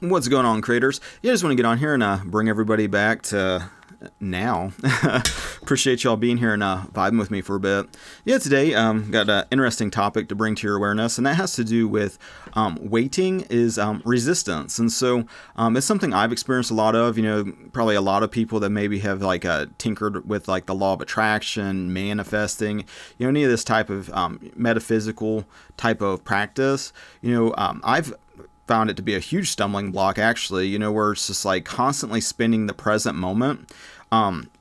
What's going on, creators? Yeah, I just want to get on here and bring everybody back to now. Appreciate y'all being here and vibing with me for a bit. Yeah, today got an interesting topic to bring to your awareness, and that has to do with waiting is resistance. And so it's something I've experienced a lot of. Probably a lot of people that maybe have like tinkered with like the law of attraction, manifesting, any of this type of metaphysical type of practice. I've found it to be a huge stumbling block, actually, where it's just like constantly spending the present moment,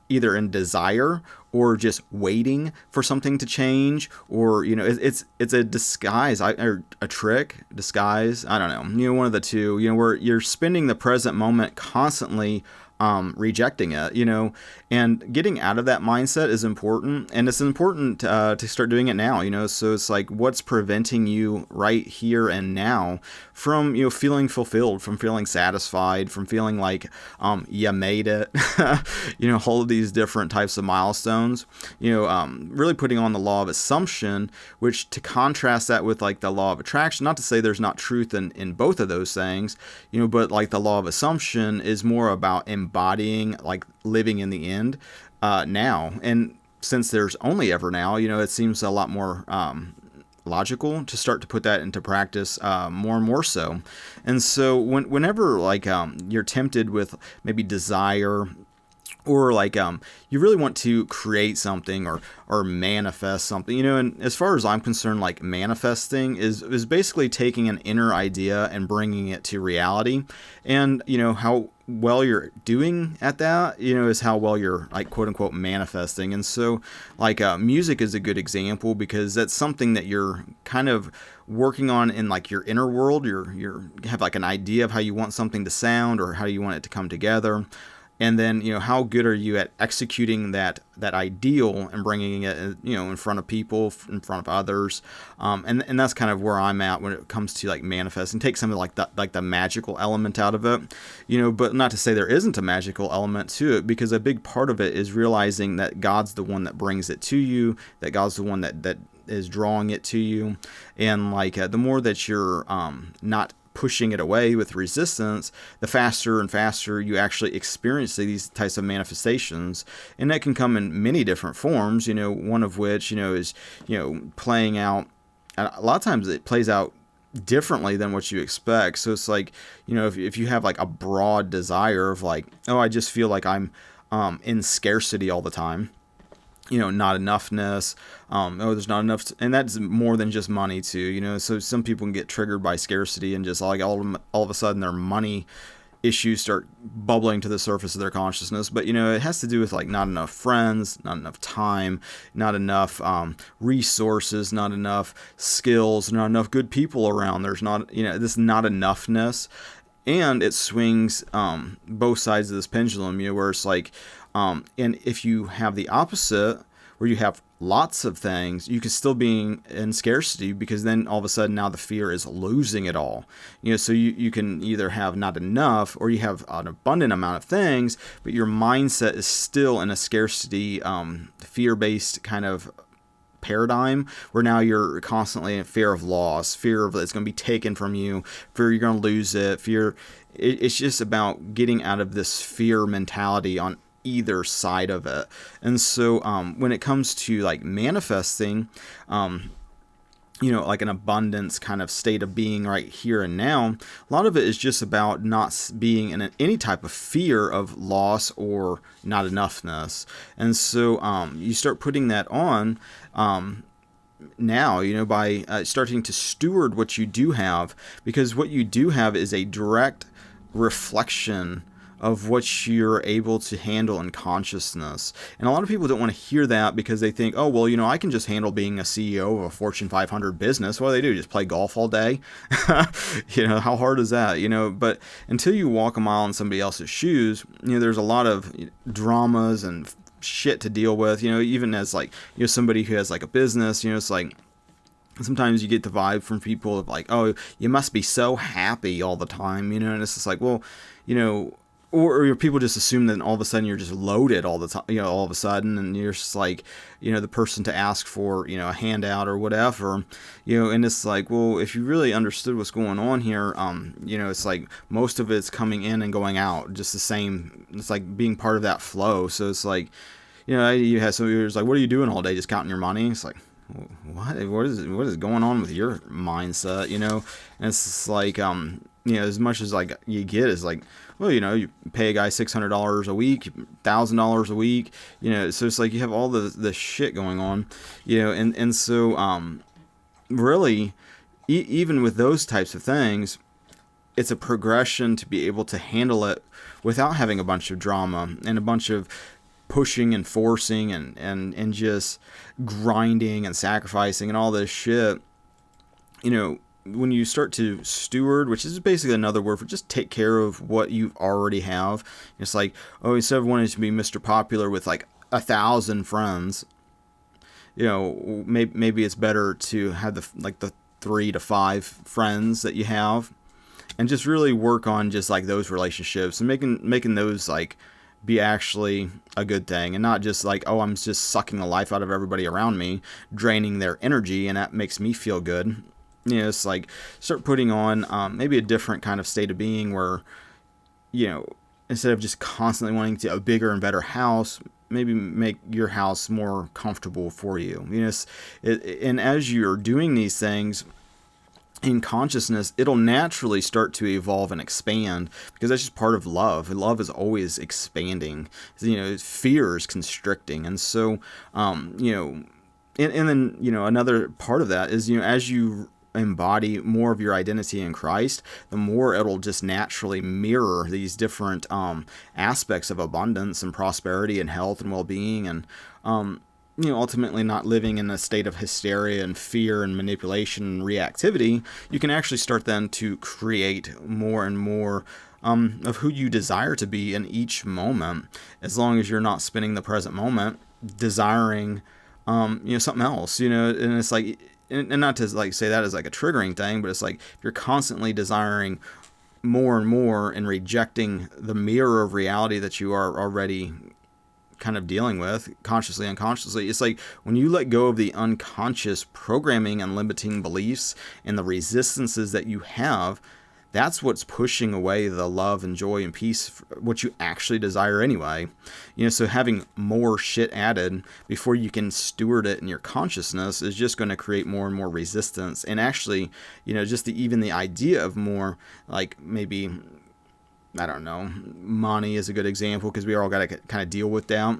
either in desire or just waiting for something to change, or, it's a disguise, or a trick, disguise, I don't know, one of the two, where you're spending the present moment constantly rejecting it, and getting out of that mindset is important. And it's important to start doing it now, so it's like, what's preventing you right here and now from, feeling fulfilled, from feeling satisfied, from feeling like, you made it, all of these different types of milestones, really putting on the law of assumption, which, to contrast that with like the law of attraction, not to say there's not truth in both of those things, but like the law of assumption is more about embodying, like living in the end, now. And since there's only ever now, it seems a lot more logical to start to put that into practice more and more so. And so whenever like you're tempted with maybe desire, or like you really want to create something or manifest something, and as far as I'm concerned, like manifesting is basically taking an inner idea and bringing it to reality. And how well you're doing at that, is how well you're, like, quote unquote manifesting. And so like music is a good example, because that's something that you're kind of working on in like your inner world. You have like an idea of how you want something to sound or how you want it to come together. And then, how good are you at executing that ideal and bringing it, in front of people, in front of others. And that's kind of where I'm at when it comes to like manifesting. Take some of the magical element out of it, but not to say there isn't a magical element to it, because a big part of it is realizing that God's the one that brings it to you, that God's the one that is drawing it to you. And like the more that you're not pushing it away with resistance, the faster and faster you actually experience these types of manifestations. And that can come in many different forms, one of which, is, playing out. A lot of times it plays out differently than what you expect. So it's like, if you have like a broad desire of like, oh, I just feel like I'm in scarcity all the time, not enoughness, there's not enough, and that's more than just money too, so some people can get triggered by scarcity and just like all of a sudden their money issues start bubbling to the surface of their consciousness. But it has to do with like not enough friends, not enough time, not enough resources, not enough skills, not enough good people around. There's not, this not enoughness. And it swings both sides of this pendulum, where it's like, and if you have the opposite, where you have lots of things, you could still be in scarcity, because then all of a sudden now the fear is losing it all. So you can either have not enough, or you have an abundant amount of things, but your mindset is still in a scarcity, fear-based kind of paradigm, where now you're constantly in fear of loss, fear of it's going to be taken from you, fear you're going to lose it, fear. It's just about getting out of this fear mentality on either side of it. And so when it comes to like manifesting, like an abundance kind of state of being right here and now, a lot of it is just about not being in any type of fear of loss or not enoughness. And so you start putting that on now, by starting to steward what you do have, because what you do have is a direct reflection of what you're able to handle in consciousness. And a lot of people don't want to hear that, because they think, oh, well, I can just handle being a CEO of a Fortune 500 business. What do they do? Just play golf all day? How hard is that? But until you walk a mile in somebody else's shoes, there's a lot of dramas and shit to deal with, even as like, somebody who has like a business, it's like, sometimes you get the vibe from people of like, oh, you must be so happy all the time, and it's just like, well, or people just assume that all of a sudden you're just loaded all the time, all of a sudden, and you're just like, the person to ask for, a handout or whatever, and it's like, well, if you really understood what's going on here, it's like most of it's coming in and going out just the same. It's like being part of that flow. So it's like, you have somebody who's like, what are you doing all day? Just counting your money? It's like, what is going on with your mindset? And it's just like, as much as like you get is like, well, you pay a guy $600 a week, $1,000 a week, so it's like you have all the shit going on, and so really, even with those types of things, it's a progression to be able to handle it without having a bunch of drama and a bunch of pushing and forcing and just grinding and sacrificing and all this shit. When you start to steward, which is basically another word for just take care of what you already have. It's like, oh, instead of wanting to be Mr. Popular with like 1,000 friends, maybe it's better to have the 3 to 5 friends that you have, and just really work on just like those relationships and making those like be actually a good thing, and not just like, oh, I'm just sucking the life out of everybody around me, draining their energy, and that makes me feel good. It's like start putting on maybe a different kind of state of being where, instead of just constantly wanting a bigger and better house, maybe make your house more comfortable for you. And as you're doing these things in consciousness, it'll naturally start to evolve and expand, because that's just part of love. Love is always expanding. Fear is constricting. And so, and then, another part of that is, as you embody more of your identity in Christ, the more it'll just naturally mirror these different aspects of abundance and prosperity and health and well-being, and ultimately not living in a state of hysteria and fear and manipulation and reactivity. You can actually start then to create more and more of who you desire to be in each moment, as long as you're not spending the present moment desiring something else, and it's like, and not to like say that as like a triggering thing, but it's like if you're constantly desiring more and more and rejecting the mirror of reality that you are already kind of dealing with consciously, unconsciously, it's like when you let go of the unconscious programming and limiting beliefs and the resistances that you have, that's what's pushing away the love and joy and peace, what you actually desire anyway. So having more shit added before you can steward it in your consciousness is just going to create more and more resistance. And actually, just even the idea of more, like maybe, I don't know, money is a good example, because we all got to kind of deal with that.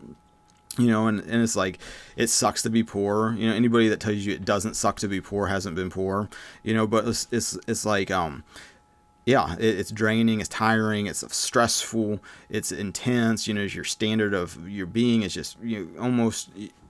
And it's like, it sucks to be poor. Anybody that tells you it doesn't suck to be poor hasn't been poor. But it's like, yeah, it's draining, it's tiring, it's stressful, it's intense. Your standard of your being is just almost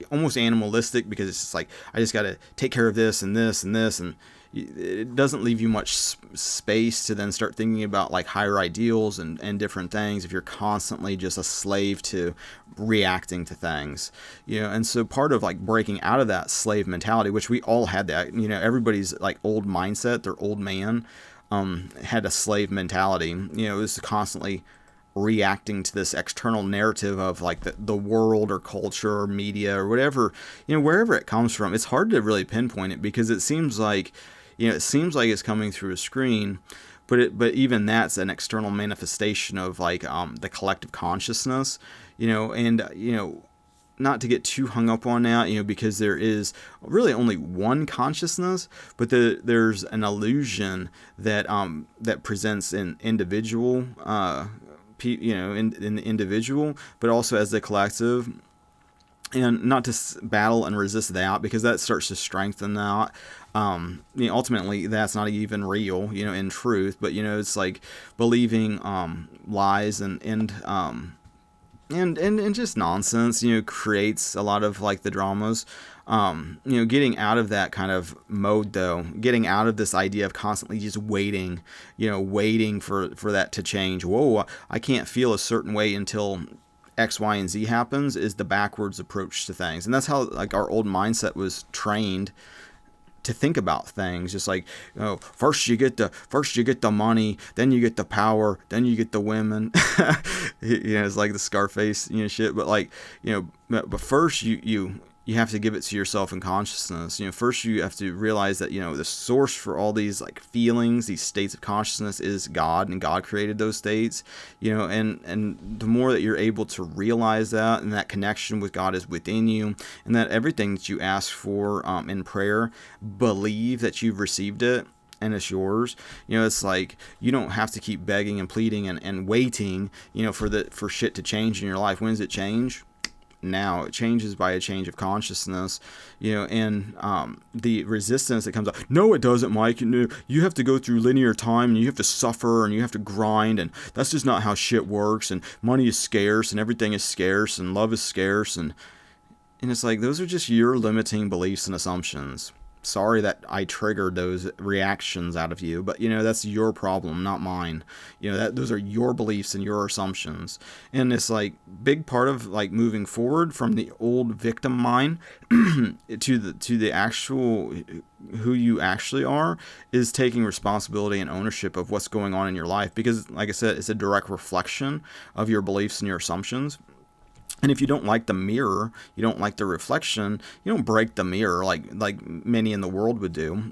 animalistic, because it's just like, I just got to take care of this and this and this, and it doesn't leave you much space to then start thinking about like higher ideals and different things if you're constantly just a slave to reacting to things. And so part of like breaking out of that slave mentality, which we all had that, everybody's like old mindset, their old man had a slave mentality. It was constantly reacting to this external narrative of like the world or culture or media or whatever, wherever it comes from. It's hard to really pinpoint it, because it seems like it's coming through a screen, but even that's an external manifestation of like the collective consciousness, and not to get too hung up on that, because there is really only one consciousness, but there's an illusion that that presents an individual, in the individual, but also as the collective. And not to battle and resist that, because that starts to strengthen that. Ultimately, that's not even real, in truth. But it's like believing lies and just nonsense, creates a lot of like the dramas. Getting out of that kind of mode, though, getting out of this idea of constantly just waiting for that to change. Whoa, I can't feel a certain way until X, Y, and Z happens, is the backwards approach to things. And that's how like our old mindset was trained to think about things. Just like, first you get the money, then you get the power, then you get the women. It's like the Scarface, shit. But like, but first you have to give it to yourself in consciousness. First you have to realize that, the source for all these like feelings, these states of consciousness is God, and God created those states, and the more that you're able to realize that, and that connection with God is within you, and that everything that you ask for in prayer, believe that you've received it, and it's yours. It's like you don't have to keep begging and pleading and waiting, for shit to change in your life. When does it change? Now. It changes by a change of consciousness, and the resistance that comes up. No, it doesn't, Mike. You have to go through linear time, and you have to suffer, and you have to grind, and that's just not how shit works, and money is scarce, and everything is scarce, and love is scarce, and it's like, those are just your limiting beliefs and assumptions. Sorry that I triggered those reactions out of you, but that's your problem, not mine. Those are your beliefs and your assumptions, and it's like big part of like moving forward from the old victim mind to the actual who you actually are, is taking responsibility and ownership of what's going on in your life, because like I said, it's a direct reflection of your beliefs and your assumptions. And if you don't like the mirror, you don't like the reflection, you don't break the mirror like many in the world would do.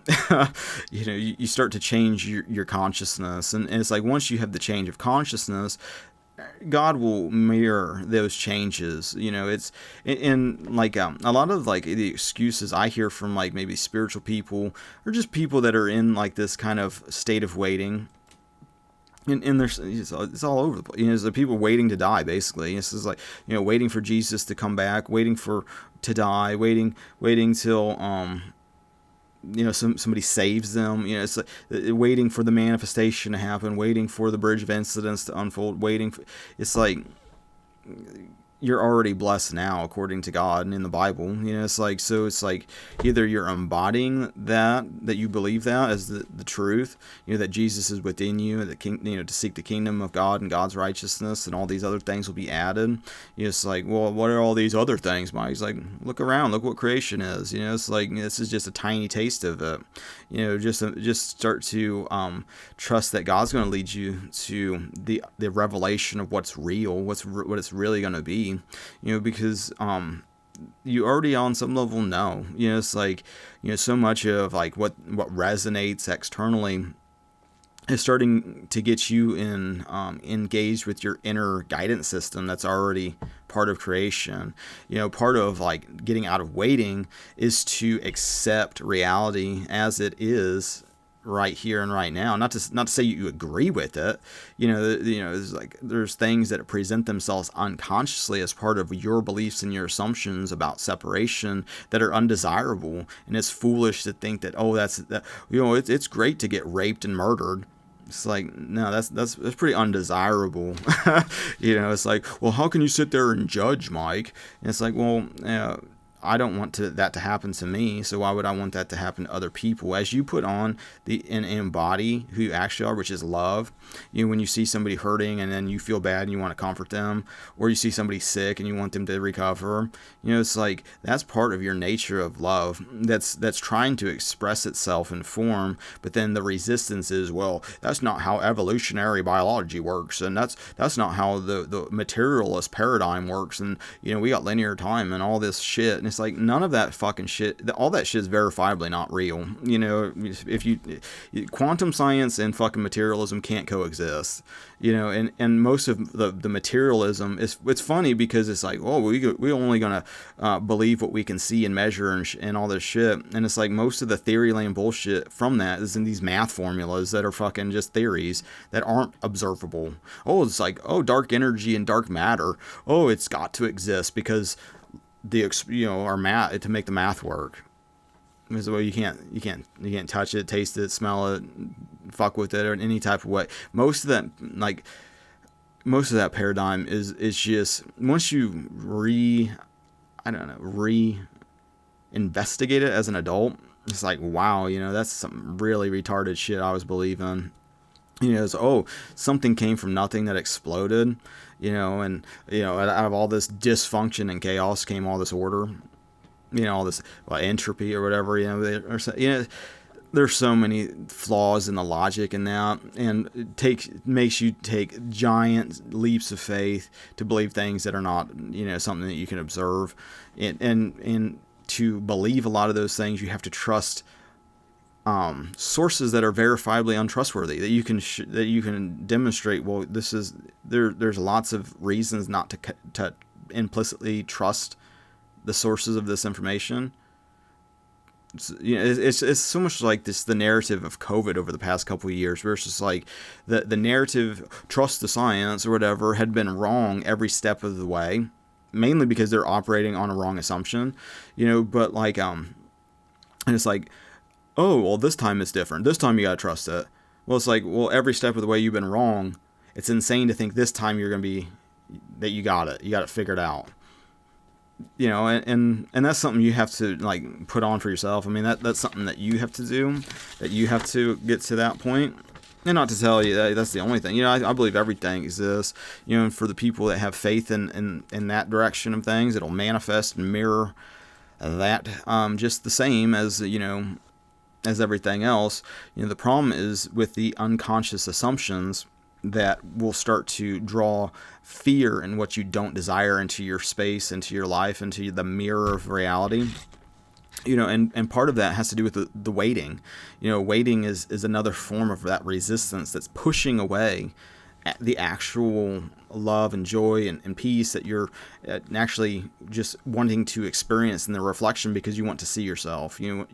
You start to change your consciousness. And it's like, once you have the change of consciousness, God will mirror those changes. It's in like a lot of like the excuses I hear from like maybe spiritual people, or just people that are in like this kind of state of waiting. And there's, it's all over the place. There's the people waiting to die, basically. This is like, waiting for Jesus to come back, waiting to die, waiting till somebody saves them. It's like waiting for the manifestation to happen, waiting for the bridge of incidents to unfold, it's like, you're already blessed now, according to God and in the Bible. It's like, so it's like either you're embodying that you believe that as the truth, that Jesus is within you, that to seek the kingdom of God and God's righteousness, and all these other things will be added. It's like, well, what are all these other things, Mike? He's like, look around, look what creation is. It's like, this is just a tiny taste of it. Just start to trust that God's going to lead you to the revelation of what's real, what it's really going to be. Because you already on some level know. It's like, so much of like what resonates externally is starting to get you engaged with your inner guidance system that's already part of creation. Part of like getting out of waiting is to accept reality as it is right here and right now. Not to say you agree with it. There's like, there's things that present themselves unconsciously as part of your beliefs and your assumptions about separation that are undesirable, and it's foolish to think that, it's great to get raped and murdered. It's like, no, that's pretty undesirable. It's like, well, how can you sit there and judge, Mike? And it's like, well, I don't want that to happen to me, so why would I want that to happen to other people? As you put on and embody who you actually are, which is love. When you see somebody hurting and then you feel bad and you want to comfort them, or you see somebody sick and you want them to recover, it's like, that's part of your nature of love that's trying to express itself in form. But then the resistance is, well, that's not how evolutionary biology works, and that's not how the materialist paradigm works, and we got linear time and all this shit. And it's like, none of that fucking shit, all that shit is verifiably not real. If quantum science and fucking materialism can't coexist. And most of the materialism it's funny, because it's like, oh, we're only gonna believe what we can see and measure and all this shit. And it's like, most of the theory land bullshit from that is in these math formulas that are fucking just theories that aren't observable. Oh, it's like, oh, dark energy and dark matter, oh, it's got to exist because our math, to make the math work. Because, well, you can't touch it, taste it, smell it, fuck with it, or in any type of way. Most of that paradigm is just, once you investigate it as an adult, it's like, wow, that's some really retarded shit I was believing. It's, oh, something came from nothing that exploded, and out of all this dysfunction and chaos came all this order. all this entropy or whatever, there's so many flaws in the logic in that, and it makes you take giant leaps of faith to believe things that are not, something that you can observe, and to believe a lot of those things, you have to trust sources that are verifiably untrustworthy, that you can demonstrate. Well, there's lots of reasons not to implicitly trust the sources of this information. It's so much like the narrative of COVID over the past couple of years, where it's just like the narrative, trust the science or whatever, had been wrong every step of the way, mainly because they're operating on a wrong assumption, but and it's like, oh, well, this time it's different. This time you gotta trust it. Well, it's like, well, every step of the way you've been wrong. It's insane to think this time you're gonna be, that you got it figured out. And that's something you have to put on for yourself. I mean, that's something that you have to do, that you have to get to that point. And not to tell you that that's the only thing. I believe everything exists. And for the people that have faith in that direction of things, it'll manifest and mirror that just the same as as everything else. The problem is with the unconscious assumptions that will start to draw fear and what you don't desire into your space, into your life, into the mirror of reality. And part of that has to do with the waiting. Waiting is another form of that resistance that's pushing away the actual love and joy and peace that you're actually just wanting to experience in the reflection, because you want to see yourself, and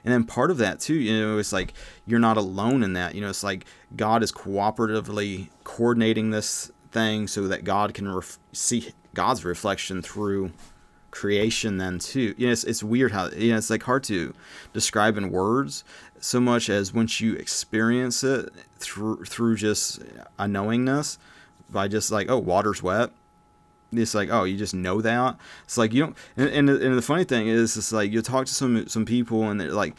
then part of that too, it's like you're not alone in that. It's like God is cooperatively coordinating this thing so that God can see God's reflection through creation then too. It's weird how it's like hard to describe in words, so much as once you experience it through just a knowingness, by just like, oh, water's wet. It's like, oh, you just know that. It's like you don't. And the funny thing is, it's like you'll talk to some people and they're like,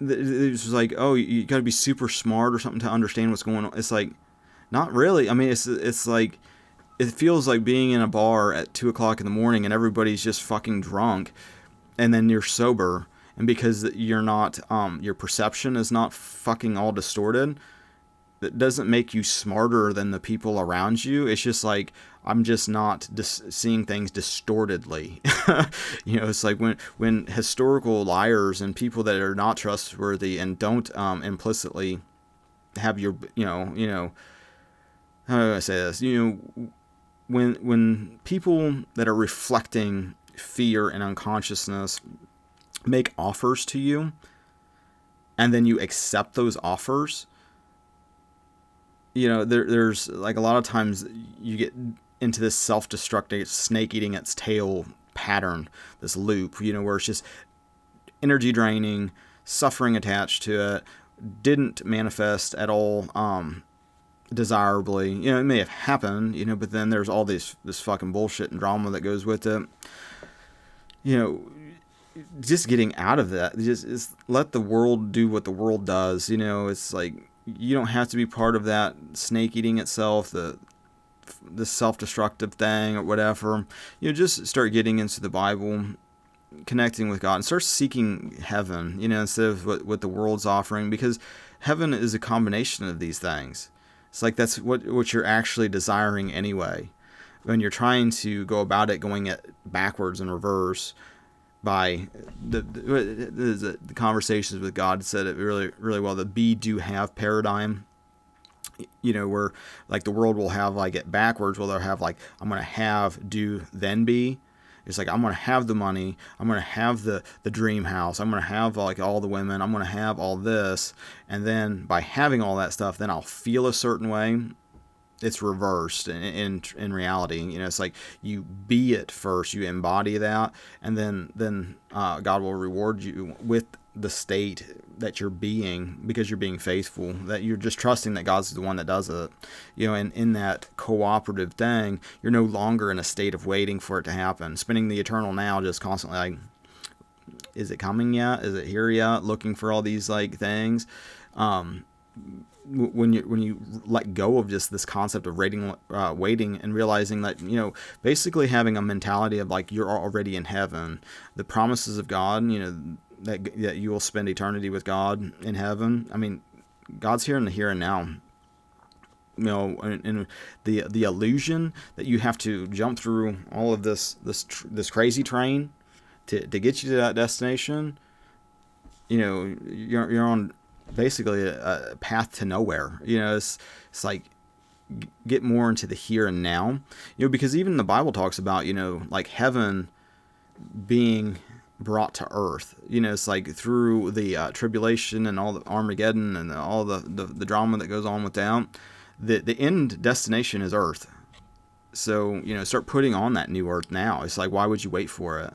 it's just like, oh, you got to be super smart or something to understand what's going on. It's like, not really. I mean, it's like, it feels like being in a bar at 2:00 in the morning and everybody's just fucking drunk, and then you're sober, and because you're not, your perception is not fucking all distorted. That doesn't make you smarter than the people around you. It's just like, I'm just not seeing things distortedly. It's like when historical liars and people that are not trustworthy and don't implicitly have your, how do I say this? When people that are reflecting fear and unconsciousness make offers to you, and then you accept those offers, there's like a lot of times you get into this self-destructive, snake eating its tail pattern, this loop, where it's just energy draining, suffering attached to it, didn't manifest at all desirably. It may have happened, but then there's all this fucking bullshit and drama that goes with it. Just getting out of that, just let the world do what the world does. It's like, you don't have to be part of that snake eating itself, the self-destructive thing or whatever. Just start getting into the Bible, connecting with God, and start seeking heaven, instead of what the world's offering, because heaven is a combination of these things. It's like that's what you're actually desiring anyway. When you're trying to go about it, going it backwards and reverse, by the conversations with God said it really, really well. The be, do, have paradigm, where like the world will have like it backwards. Well, they'll have like, I'm going to have, do, then be. It's like, I'm going to have the money. I'm going to have the dream house. I'm going to have like all the women. I'm going to have all this. And then by having all that stuff, then I'll feel a certain way. It's reversed in reality. It's like you be it first, you embody that, and then God will reward you with the state that you're being, because you're being faithful, that you're just trusting that God's the one that does it. And in that cooperative thing, you're no longer in a state of waiting for it to happen, spending the eternal now just constantly like, is it coming yet? Is it here yet? Looking for all these like things. when you let go of just this concept of waiting and realizing that, basically having a mentality of like you're already in heaven, the promises of God, that you will spend eternity with God in heaven. I mean, God's here in the here and now. And the illusion that you have to jump through all of this crazy train to get you to that destination. You're on basically a path to nowhere. It's like get more into the here and now. Because even the Bible talks about like heaven being brought to earth. It's like through the tribulation and all the Armageddon and all the drama that goes on with that. The end destination is earth. So start putting on that new earth now. It's like, why would you wait for it?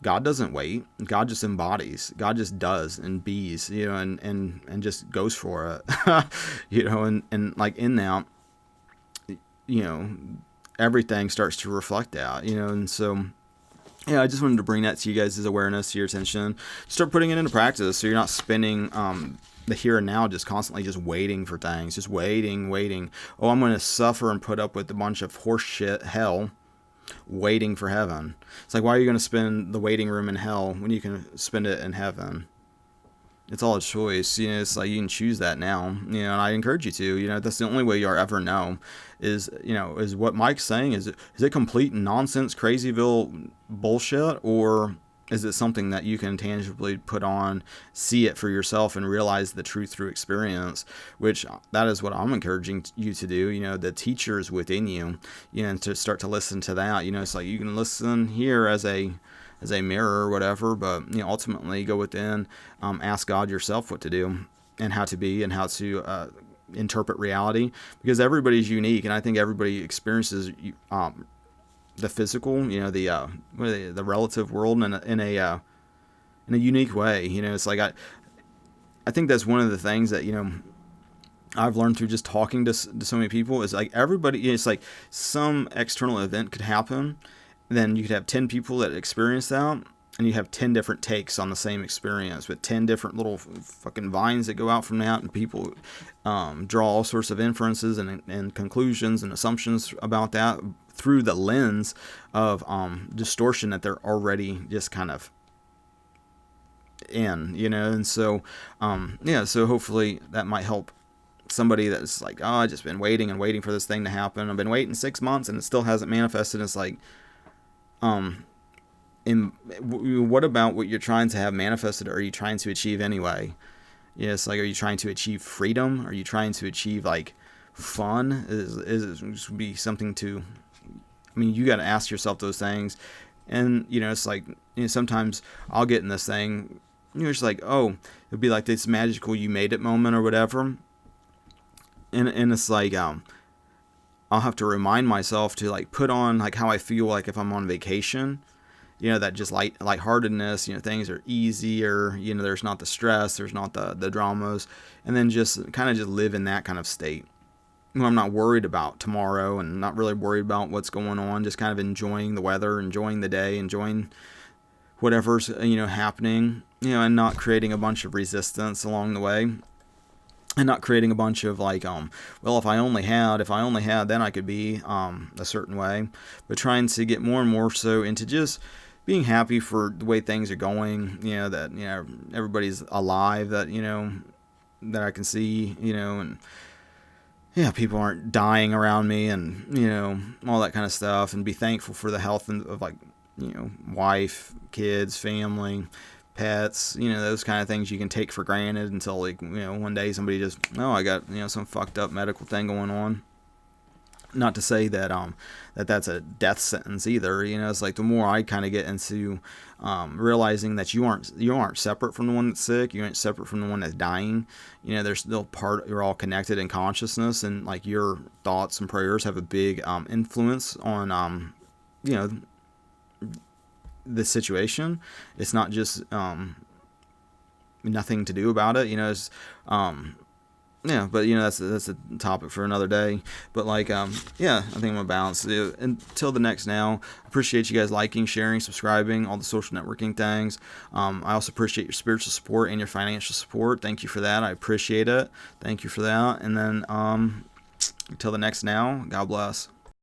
God doesn't wait. God just embodies. God just does and bees, and just goes for it, and like in that, everything starts to reflect that, and so, yeah, I just wanted to bring that to you guys' awareness, to your attention. Start putting it into practice so you're not spending the here and now just constantly just waiting for things, just waiting. Oh, I'm going to suffer and put up with a bunch of horse shit hell waiting for heaven. It's like, why are you going to spend the waiting room in hell when you can spend it in heaven? It's all a choice. It's like you can choose that now. And I encourage you to. That's the only way you'll ever know. Is what Mike's saying. Is it complete nonsense, crazyville bullshit, or is it something that you can tangibly put on, see it for yourself, and realize the truth through experience? Which that is what I'm encouraging you to do. The teacher is within you. And to start to listen to that. It's like you can listen here as a mirror or whatever, but ultimately go within, ask God yourself what to do and how to be and how to interpret reality, because everybody's unique, and I think everybody experiences the physical, the relative world in a unique way. It's like I think that's one of the things that I've learned through just talking to so many people is like everybody. It's like some external event could happen. Then you could have 10 people that experience that, and you have 10 different takes on the same experience with 10 different little fucking vines that go out from that, and people draw all sorts of inferences and conclusions and assumptions about that through the lens of distortion that they're already just kind of in, and so so hopefully that might help somebody that's like, oh, I've just been waiting and waiting for this thing to happen. I've been waiting 6 months and it still hasn't manifested. It's like, what about what you're trying to have manifested are you trying to achieve anyway? It's like, are you trying to achieve freedom? Are you trying to achieve like fun? Is it be something to, you got to ask yourself those things. And, it's like, sometimes I'll get in this thing, it's like, oh, it'd be like this magical you made it moment or whatever. And it's like, I'll have to remind myself to like put on like how I feel like if I'm on vacation, that just lightheartedness, things are easier, there's not the stress, there's not the dramas, and then just kind of just live in that kind of state. I'm not worried about tomorrow and not really worried about what's going on, just kind of enjoying the weather, enjoying the day, enjoying whatever's, happening, and not creating a bunch of resistance along the way. And not creating a bunch of like, well, if I only had, then I could be a certain way. But trying to get more and more so into just being happy for the way things are going, that, everybody's alive, that, that I can see, and people aren't dying around me and, all that kind of stuff, and be thankful for the health of like, wife, kids, family, pets, those kind of things you can take for granted until like, one day somebody just, I got, some fucked up medical thing going on. Not to say that that's a death sentence either. It's like the more I kind of get into realizing that you aren't separate from the one that's sick, you aren't separate from the one that's dying. There's still you're all connected in consciousness, and like your thoughts and prayers have a big influence on the situation. It's not just nothing to do about it. It's Yeah, but that's a topic for another day. But yeah, I think I'm gonna balance it. Until the next now. Appreciate you guys liking, sharing, subscribing, all the social networking things. I also appreciate your spiritual support and your financial support. Thank you for that. I appreciate it. Thank you for that. And then until the next now, God bless.